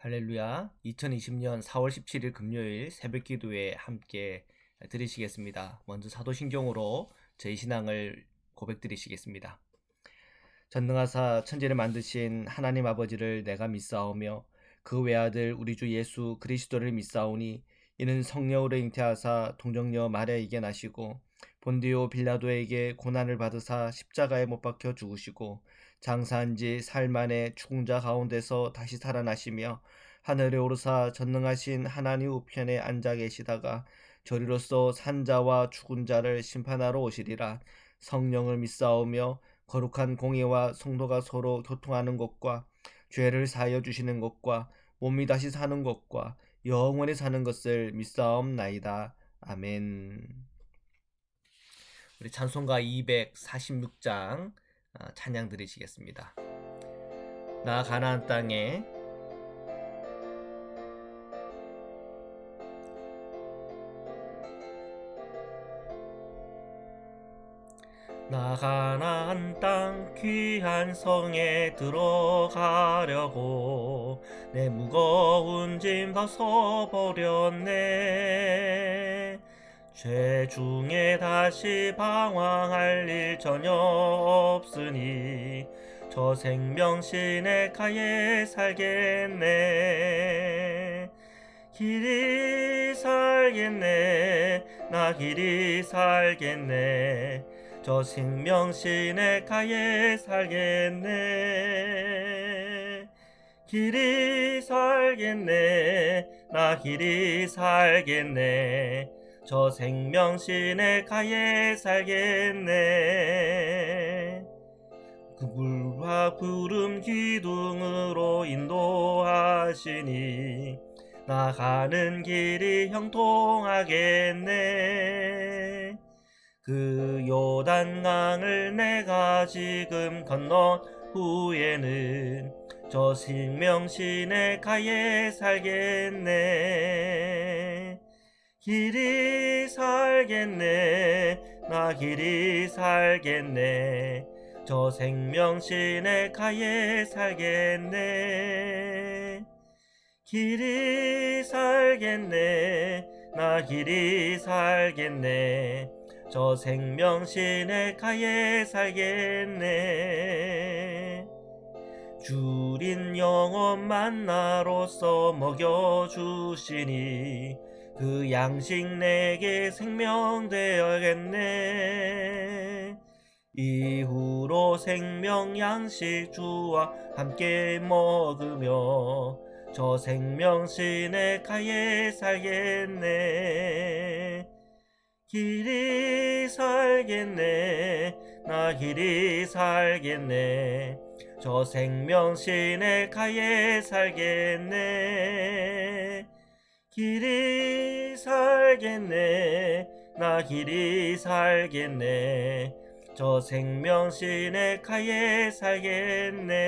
할렐루야. 2020년 4월 17일 금요일 새벽 기도에 함께 드리시겠습니다. 먼저 사도신경으로 저희 신앙을 고백드리시겠습니다. 전능하사 천지를 만드신 하나님 아버지를 내가 믿사오며 그 외아들 우리 주 예수 그리스도를 믿사오니 이는 성령으로 잉태하사 동정녀 마리아에게 나시고 본디오 빌라도에게 고난을 받으사 십자가에 못 박혀 죽으시고 장사한 지 사흘 만에 죽은 자 가운데서 다시 살아나시며 하늘에 오르사 전능하신 하나님 우편에 앉아 계시다가 저리로서 산자와 죽은 자를 심판하러 오시리라. 성령을 믿사오며 거룩한 공의와 성도가 서로 교통하는 것과 죄를 사하여 주시는 것과 몸이 다시 사는 것과 영원히 사는 것을 믿사옵나이다. 아멘. 우리 찬송가 246장 찬양 드리시겠습니다. 나 가나안 땅에 나 가나안 땅 귀한 성에 들어가려고 내 무거운 짐 벗어버렸네. 죄 중에 다시 방황할 일 전혀 없으니 저 생명 시내가에 살겠네. 길이 살겠네. 나 길이 살겠네. 저 생명 시내가에 살겠네. 길이 살겠네. 나 길이 살겠네. 저 생명 시내가에 살겠네. 그 불과 구름 기둥으로 인도하시니 나가는 길이 형통하겠네. 그 요단강을 내가 지금 건넌 후에는 저 생명 시내가에 살겠네. 길이 살겠네. 나 길이 살겠네. 저 생명 시내가에 살겠네. 길이 살겠네. 나 길이 살겠네. 저 생명 시내가에 살겠네. 주린 영혼 만나로서 먹여주시니 그 양식 내게 생명 되어야겠네. 이후로 생명 양식 주와 함께 먹으며 저 생명 시내가에 살겠네. 길이 살겠네. 나 길이 살겠네. 저 생명 시내가에 살겠네. 길이 살겠네. 나 길이 살겠네. 저 생명 시내가에 살겠네.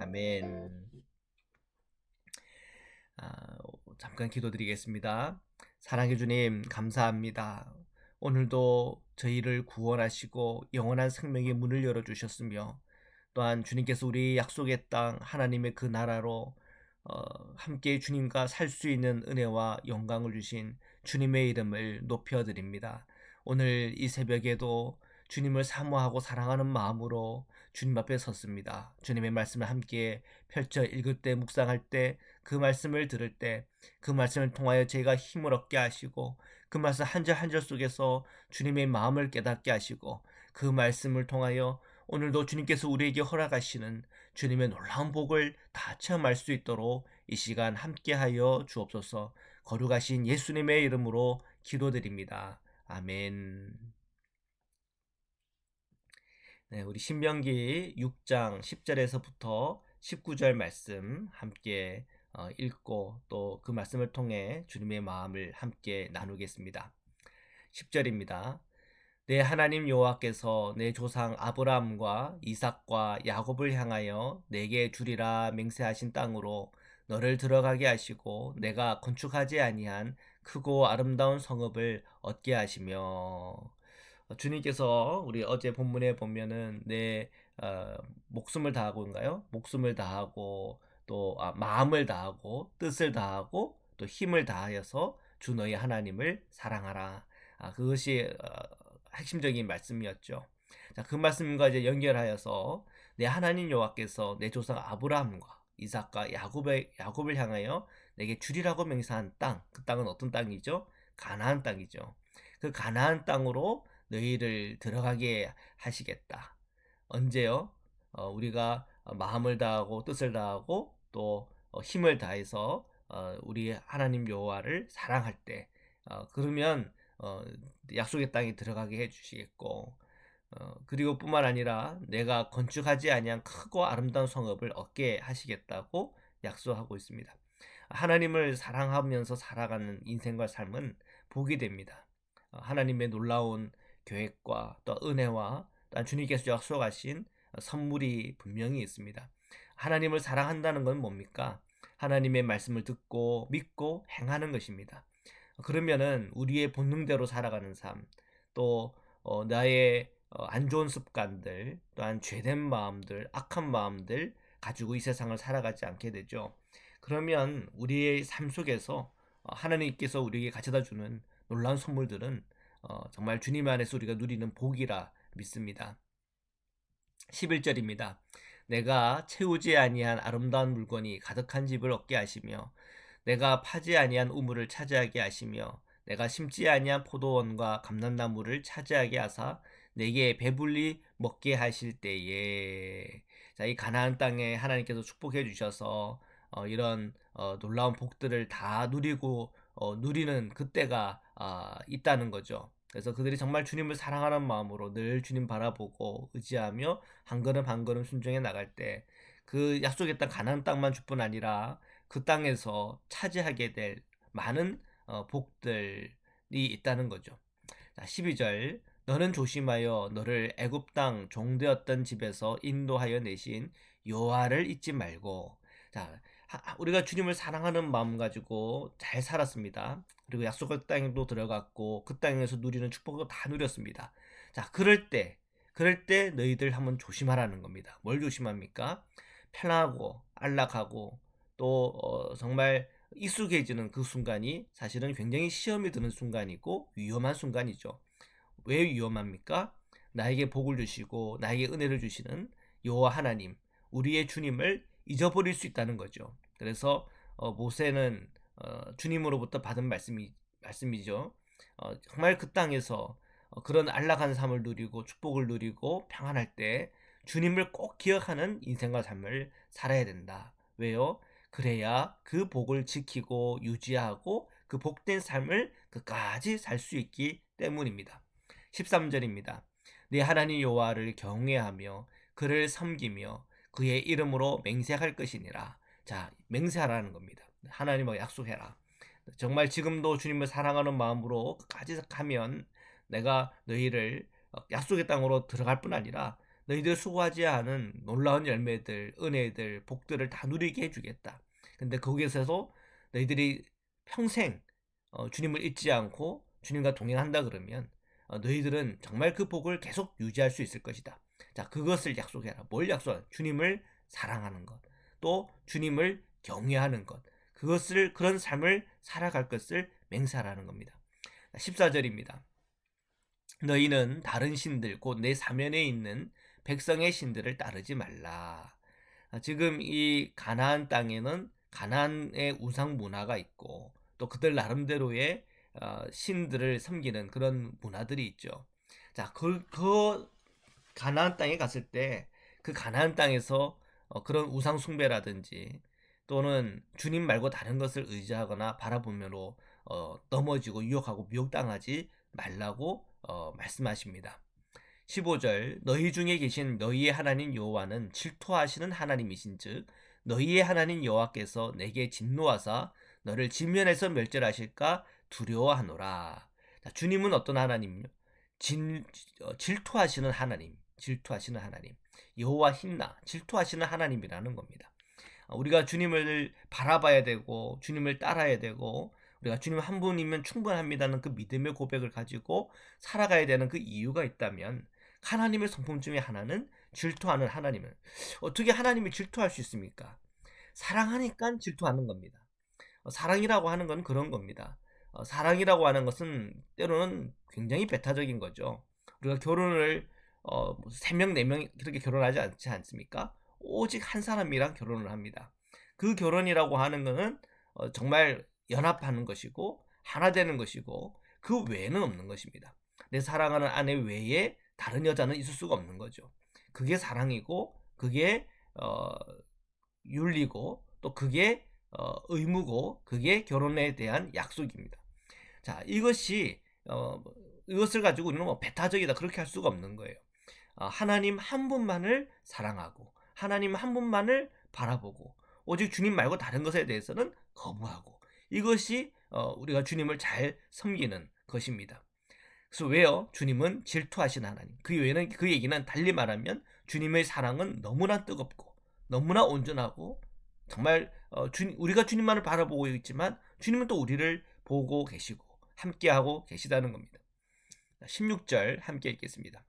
아멘. 잠깐 기도드리겠습니다. 사랑해 주님, 감사합니다. 오늘도 저희를 구원하시고 영원한 생명의 문을 열어주셨으며 또한 주님께서 우리 약속의 땅 하나님의 그 나라로 함께 주님과 살 수 있는 은혜와 영광을 주신 주님의 이름을 높여드립니다. 오늘 이 새벽에도 주님을 사모하고 사랑하는 마음으로 주님 앞에 섰습니다. 주님의 말씀을 함께 펼쳐 읽을 때, 묵상할 때, 그 말씀을 들을 때, 그 말씀을 통하여 제가 힘을 얻게 하시고 그 말씀 한 절 한 절 속에서 주님의 마음을 깨닫게 하시고 그 말씀을 통하여 오늘도 주님께서 우리에게 허락하시는 주님의 놀라운 복을 다 체험할 수 있도록 이 시간 함께하여 주옵소서. 거룩하신 예수님의 이름으로 기도드립니다. 아멘. 네, 우리 신명기 6장 10절에서부터 19절 말씀 함께 읽고 또 그 말씀을 통해 주님의 마음을 함께 나누겠습니다. 10절입니다. 내 하나님 여호와께서 내 조상 아브라함과 이삭과 야곱을 향하여 내게 주리라 맹세하신 땅으로 너를 들어가게 하시고 내가 건축하지 아니한 크고 아름다운 성읍을 얻게 하시며. 주님께서 우리 어제 본문에 보면은 내 목숨을 다하고인가요? 목숨을 다하고 또 마음을 다하고 뜻을 다하고 또 힘을 다하여서 주 너희 하나님을 사랑하라. 그것이 핵심적인 말씀이었죠. 자, 그 말씀과 이제 연결하여서 내 하나님 여호와께서 내 조상 아브라함과 이삭과 야곱을 향하여 내게 주리라고 맹세한 땅, 그 땅은 어떤 땅이죠? 가나안 땅이죠. 그 가나안 땅으로 너희를 들어가게 하시겠다. 언제요? 우리가 마음을 다하고 뜻을 다하고 또 힘을 다해서 우리 하나님 여호와를 사랑할 때, 그러면 약속의 땅에 들어가게 해주시겠고, 그리고 뿐만 아니라 내가 건축하지 아니한 크고 아름다운 성읍을 얻게 하시겠다고 약속하고 있습니다. 하나님을 사랑하면서 살아가는 인생과 삶은 복이 됩니다. 하나님의 놀라운 계획과 또 은혜와 또 주님께서 약속하신 선물이 분명히 있습니다. 하나님을 사랑한다는 건 뭡니까? 하나님의 말씀을 듣고 믿고 행하는 것입니다. 그러면은 우리의 본능대로 살아가는 삶, 또 나의 안 좋은 습관들, 또한 죄된 마음들, 악한 마음들 가지고 이 세상을 살아가지 않게 되죠. 그러면 우리의 삶 속에서 하나님께서 우리에게 가져다 주는 놀라운 선물들은 정말 주님 안에서 우리가 누리는 복이라 믿습니다. 11절입니다. 내가 채우지 아니한 아름다운 물건이 가득한 집을 얻게 하시며 내가 파지 아니한 우물을 차지하게 하시며 내가 심지 아니한 포도원과 감람나무를 차지하게 하사 내게 배불리 먹게 하실 때에, 자, 이 가나안 땅에 하나님께서 축복해 주셔서 이런 놀라운 복들을 다 누리고 누리는 그때가 있다는 거죠. 그래서 그들이 정말 주님을 사랑하는 마음으로 늘 주님 바라보고 의지하며 한 걸음 한 걸음 순종해 나갈 때 그 약속의 땅 가나안 땅만 줄뿐 아니라 그 땅에서 차지하게 될 많은 복들이 있다는 거죠. 자, 12절 너는 조심하여 너를 애굽 땅 종되었던 집에서 인도하여 내신 여호와를 잊지 말고. 자, 우리가 주님을 사랑하는 마음 가지고 잘 살았습니다. 그리고 약속의 땅에도 들어갔고 그 땅에서 누리는 축복도 다 누렸습니다. 자, 그럴 때 너희들 한번 조심하라는 겁니다. 뭘 조심합니까? 편하고 안락하고 또 정말 익숙해지는 그 순간이 사실은 굉장히 시험이 드는 순간이고 위험한 순간이죠. 왜 위험합니까? 나에게 복을 주시고 나에게 은혜를 주시는 여호와 하나님, 우리의 주님을 잊어버릴 수 있다는 거죠. 그래서 모세는 주님으로부터 받은 말씀이죠. 정말 그 땅에서 그런 안락한 삶을 누리고 축복을 누리고 평안할 때 주님을 꼭 기억하는 인생과 삶을 살아야 된다. 왜요? 그래야 그 복을 지키고 유지하고 그 복된 삶을 끝까지 살 수 있기 때문입니다. 13절입니다. 네 하나님 여호와를 경외하며 그를 섬기며 그의 이름으로 맹세할 것이니라. 자, 맹세하라는 겁니다. 하나님과 약속해라. 정말 지금도 주님을 사랑하는 마음으로 끝까지 가면 내가 너희를 약속의 땅으로 들어갈 뿐 아니라 너희들 수고하지 않은 놀라운 열매들, 은혜들, 복들을 다 누리게 해주겠다. 근데 거기에서도 너희들이 평생 주님을 잊지 않고 주님과 동행한다 그러면 너희들은 정말 그 복을 계속 유지할 수 있을 것이다. 자, 그것을 약속해라. 뭘 약속하라? 주님을 사랑하는 것, 또 주님을 경외하는 것, 그런 삶을 살아갈 것을 맹세하라는 겁니다. 14절입니다. 너희는 다른 신들 곧 내 사면에 있는 백성의 신들을 따르지 말라. 지금 이 가나안 땅에는 가나안의 우상 문화가 있고 또 그들 나름대로의 신들을 섬기는 그런 문화들이 있죠. 자, 그 가나안 땅에 갔을 때 그 가나안 땅에서 그런 우상 숭배라든지 또는 주님 말고 다른 것을 의지하거나 바라보면로 넘어지고 유혹하고 미혹당하지 말라고 말씀하십니다. 15절 너희 중에 계신 너희의 하나님 여호와는 질투하시는 하나님이신즉 너희의 하나님 여호와께서 내게 진노하사 너를 진면에서 멸절하실까 두려워하노라. 자, 주님은 어떤 하나님이요? 질투하시는 하나님, 질투하시는 하나님, 여호와 힘나 질투하시는 하나님이라는 겁니다. 우리가 주님을 바라봐야 되고 주님을 따라야 되고 우리가 주님 한 분이면 충분합니다는 그 믿음의 고백을 가지고 살아가야 되는 그 이유가 있다면 하나님의 성품 중에 하나는 질투하는 하나님은 어떻게 하나님이 질투할 수 있습니까? 사랑하니까 질투하는 겁니다. 사랑이라고 하는 건 그런 겁니다. 사랑이라고 하는 것은 때로는 굉장히 배타적인 거죠. 우리가 결혼을 3명, 4명 그렇게 결혼하지 않지 않습니까? 오직 한 사람이랑 결혼을 합니다. 그 결혼이라고 하는 것은 정말 연합하는 것이고 하나 되는 것이고 그 외에는 없는 것입니다. 내 사랑하는 아내 외에 다른 여자는 있을 수가 없는 거죠. 그게 사랑이고 그게 윤리고 또 그게 의무고 그게 결혼에 대한 약속입니다. 자, 이것을 가지고 우리는 뭐 배타적이다 그렇게 할 수가 없는 거예요. 하나님 한 분만을 사랑하고 하나님 한 분만을 바라보고 오직 주님 말고 다른 것에 대해서는 거부하고 이것이 우리가 주님을 잘 섬기는 것입니다. 그래서 왜요? 주님은 질투하신 하나님. 그 얘기는 달리 말하면 주님의 사랑은 너무나 뜨겁고 너무나 온전하고 정말 우리가 주님만을 바라보고 있지만 주님은 또 우리를 보고 계시고 함께하고 계시다는 겁니다. 16절 함께 읽겠습니다.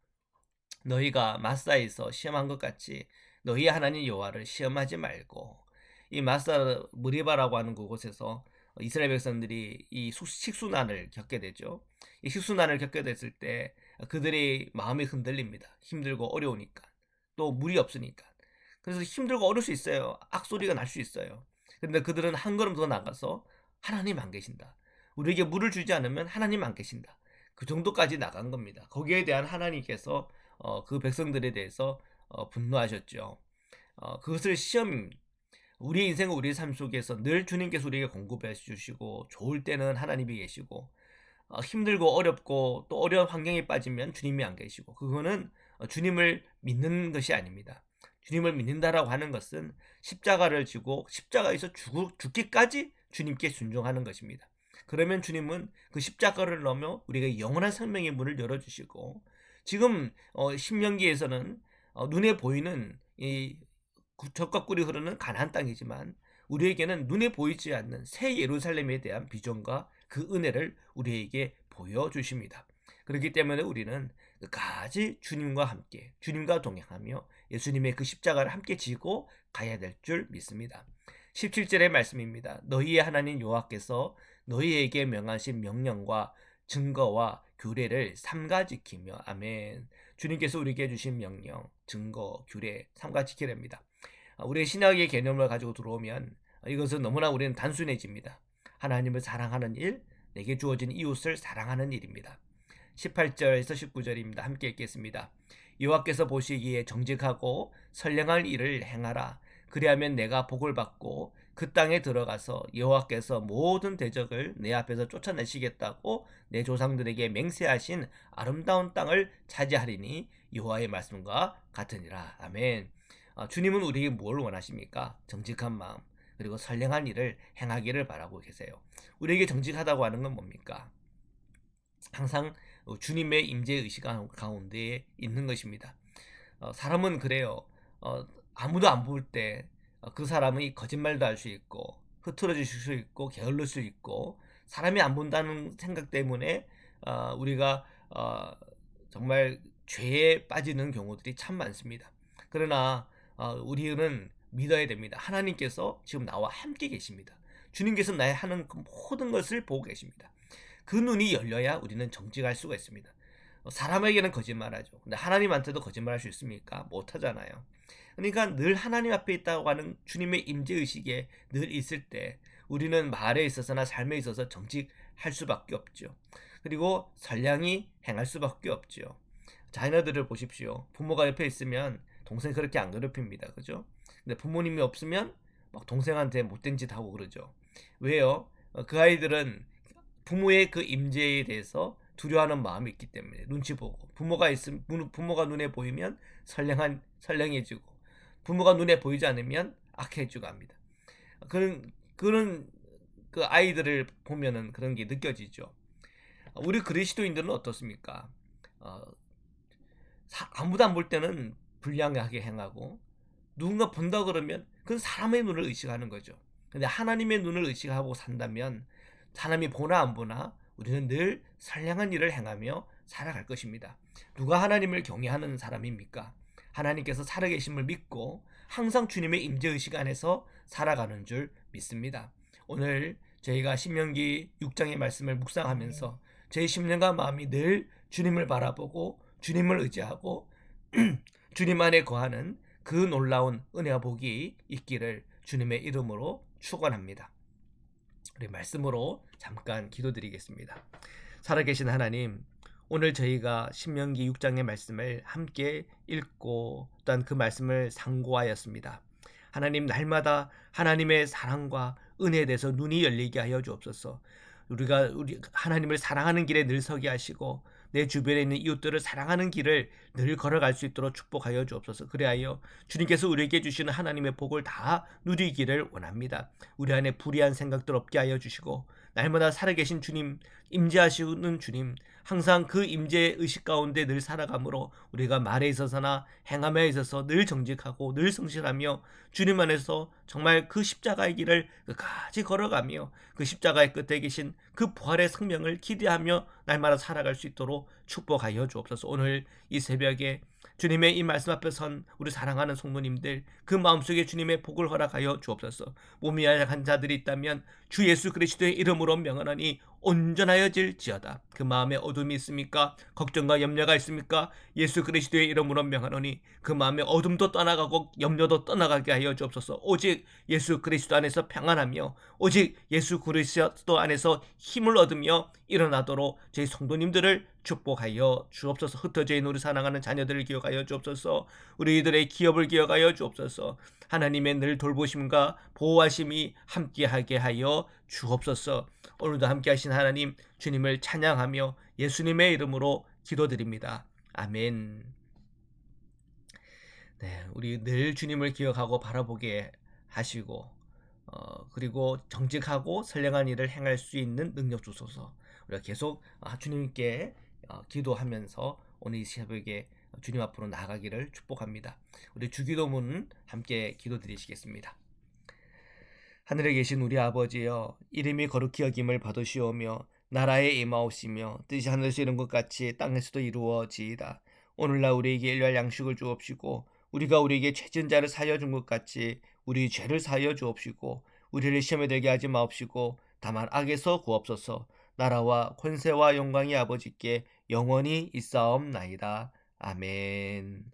너희가 마사에서 시험한 것 같이 너희 하나님 여호와를 시험하지 말고. 이 마사 무리바라고 하는 그곳에서 이스라엘 백성들이 이 식수난을 겪게 되죠. 이 식수난을 겪게 됐을 때 그들의 마음이 흔들립니다. 힘들고 어려우니까 또 물이 없으니까. 그래서 힘들고 어려울 수 있어요. 악소리가 날 수 있어요. 근데 그들은 한 걸음 더 나가서 하나님 안 계신다. 우리에게 물을 주지 않으면 하나님 안 계신다. 그 정도까지 나간 겁니다. 거기에 대한 하나님께서 그 백성들에 대해서 분노하셨죠. 그것을 우리 인생 우리 삶 속에서 늘 주님께서 우리에게 공급해 주시고 좋을 때는 하나님이 계시고 힘들고 어렵고 또 어려운 환경에 빠지면 주님이 안 계시고 그거는 주님을 믿는 것이 아닙니다. 주님을 믿는다라고 하는 것은 십자가를 지고 십자가에서 죽기까지 주님께 순종하는 것입니다. 그러면 주님은 그 십자가를 넘어 우리가 영원한 생명의 문을 열어주시고 지금 신명기에서는 눈에 보이는 이 젖과 꿀이 흐르는 가나안 땅이지만 우리에게는 눈에 보이지 않는 새 예루살렘에 대한 비전과 그 은혜를 우리에게 보여주십니다. 그렇기 때문에 우리는 끝까지 주님과 함께 주님과 동행하며 예수님의 그 십자가를 함께 지고 가야 될 줄 믿습니다. 17절의 말씀입니다. 너희의 하나님 여호와께서 너희에게 명하신 명령과 증거와 규례를 삼가 지키며. 아멘. 주님께서 우리에게 주신 명령, 증거, 규례 삼가 지키랍니다. 우리의 신학의 개념을 가지고 들어오면 이것은 너무나 우리는 단순해집니다. 하나님을 사랑하는 일, 내게 주어진 이웃을 사랑하는 일입니다. 18절에서 19절입니다. 함께 읽겠습니다. 여호와께서 보시기에 정직하고 선량한 일을 행하라. 그리하면 내가 복을 받고 그 땅에 들어가서 여호와께서 모든 대적을 내 앞에서 쫓아내시겠다고 내 조상들에게 맹세하신 아름다운 땅을 차지하리니 여호와의 말씀과 같으니라. 아멘. 주님은 우리에게 뭘 원하십니까? 정직한 마음 그리고 선량한 일을 행하기를 바라고 계세요. 우리에게 정직하다고 하는 건 뭡니까? 항상 주님의 임재의식 가운데 있는 것입니다. 사람은 그래요. 아무도 안 볼 때 그 사람이 거짓말도 할 수 있고 흐트러질 수 있고 게을릴 수 있고 사람이 안 본다는 생각 때문에 우리가 정말 죄에 빠지는 경우들이 참 많습니다. 그러나 우리는 믿어야 됩니다. 하나님께서 지금 나와 함께 계십니다. 주님께서 나의 하는 그 모든 것을 보고 계십니다. 그 눈이 열려야 우리는 정직할 수가 있습니다. 사람에게는 거짓말하죠. 근데 하나님한테도 거짓말할 수 있습니까? 못하잖아요. 그러니까 늘 하나님 앞에 있다고 하는 주님의 임재의식에 늘 있을 때 우리는 말에 있어서나 삶에 있어서 정직할 수밖에 없죠. 그리고 선량히 행할 수밖에 없죠. 자녀들을 보십시오. 부모가 옆에 있으면 동생 그렇게 안 괴롭힙니다. 그죠? 근데 부모님이 없으면 막 동생한테 못된 짓 하고 그러죠. 왜요? 그 아이들은 부모의 그 임재에 대해서 두려워하는 마음이 있기 때문에 눈치 보고 부모가 눈에 보이면 선량해지고 부모가 눈에 보이지 않으면 악해지고 합니다. 그런 그 아이들을 보면은 그런 게 느껴지죠. 우리 그리스도인들은 어떻습니까? 아무도 안 볼 때는 불량하게 행하고 누군가 본다 그러면 그건 사람의 눈을 의식하는 거죠. 근데 하나님의 눈을 의식하고 산다면 사람이 보나 안 보나 우리는 늘 선량한 일을 행하며 살아갈 것입니다. 누가 하나님을 경외하는 사람입니까? 하나님께서 살아계심을 믿고 항상 주님의 임재의식 안에서 살아가는 줄 믿습니다. 오늘 저희가 신명기 6장의 말씀을 묵상하면서 제 심령과 마음이 늘 주님을 바라보고 주님을 의지하고 주님 안에 거하는 그 놀라운 은혜와 복이 있기를 주님의 이름으로 축원합니다. 우리 말씀으로 잠깐 기도드리겠습니다. 살아계신 하나님, 오늘 저희가 신명기 6장의 말씀을 함께 읽고 또한 그 말씀을 상고하였습니다. 하나님, 날마다 하나님의 사랑과 은혜에 대해서 눈이 열리게 하여 주옵소서. 우리가 하나님을 사랑하는 길에 늘 서게 하시고 내 주변에 있는 이웃들을 사랑하는 길을 늘 걸어갈 수 있도록 축복하여 주옵소서. 그리하여 주님께서 우리에게 주시는 하나님의 복을 다 누리기를 원합니다. 우리 안에 불의한 생각들 없게 하여 주시고 날마다 살아계신 주님, 임재하시는 주님, 항상 그 임재의 의식 가운데 늘 살아가므로 우리가 말에 있어서나 행함에 있어서 늘 정직하고 늘 성실하며 주님 안에서 정말 그 십자가의 길을 끝까지 걸어가며 그 십자가의 끝에 계신 그 부활의 생명을 기대하며 날마다 살아갈 수 있도록 축복하여 주옵소서. 오늘 이 새벽에 주님의 이 말씀 앞에 선 우리 사랑하는 성도님들, 그 마음속에 주님의 복을 허락하여 주옵소서. 몸이 약한 자들이 있다면 주 예수 그리스도의 이름으로 명하노니 온전하여질지어다. 그 마음에 어둠이 있습니까? 걱정과 염려가 있습니까? 예수 그리스도의 이름으로 명하노니 그 마음에 어둠도 떠나가고 염려도 떠나가게 하여 주옵소서. 오직 예수 그리스도 안에서 평안하며 오직 예수 그리스도 안에서 힘을 얻으며 일어나도록 저희 성도님들을 축복하여 주옵소서. 흩어져 있는 우리 사랑하는 자녀들을 기억하여 주옵소서. 우리들의 기업을 기억하여 주옵소서. 하나님의 늘 돌보심과 보호하심이 함께하게 하여 주옵소서. 오늘도 함께하신 하나님, 주님을 찬양하며 예수님의 이름으로 기도드립니다. 아멘. 네, 우리 늘 주님을 기억하고 바라보게 하시고 그리고 정직하고 선량한 일을 행할 수 있는 능력 주소서. 우리가 계속 주님께 기도하면서 오늘 이 새벽에 주님 앞으로 나아가기를 축복합니다. 우리 주기도문 함께 기도드리시겠습니다. 하늘에 계신 우리 아버지여, 이름이 거룩히 여김을 받으시오며 나라에 임하옵시며 뜻이 하늘에서 이룬 것 같이 땅에서도 이루어지이다. 오늘날 우리에게 일용할 양식을 주옵시고 우리가 우리에게 죄진 자를 사하여 준 것 같이 우리 죄를 사하여 주옵시고 우리를 시험에 들게 하지 마옵시고 다만 악에서 구옵소서. 나라와 권세와 영광이 아버지께 영원히 있사옵나이다. 아멘.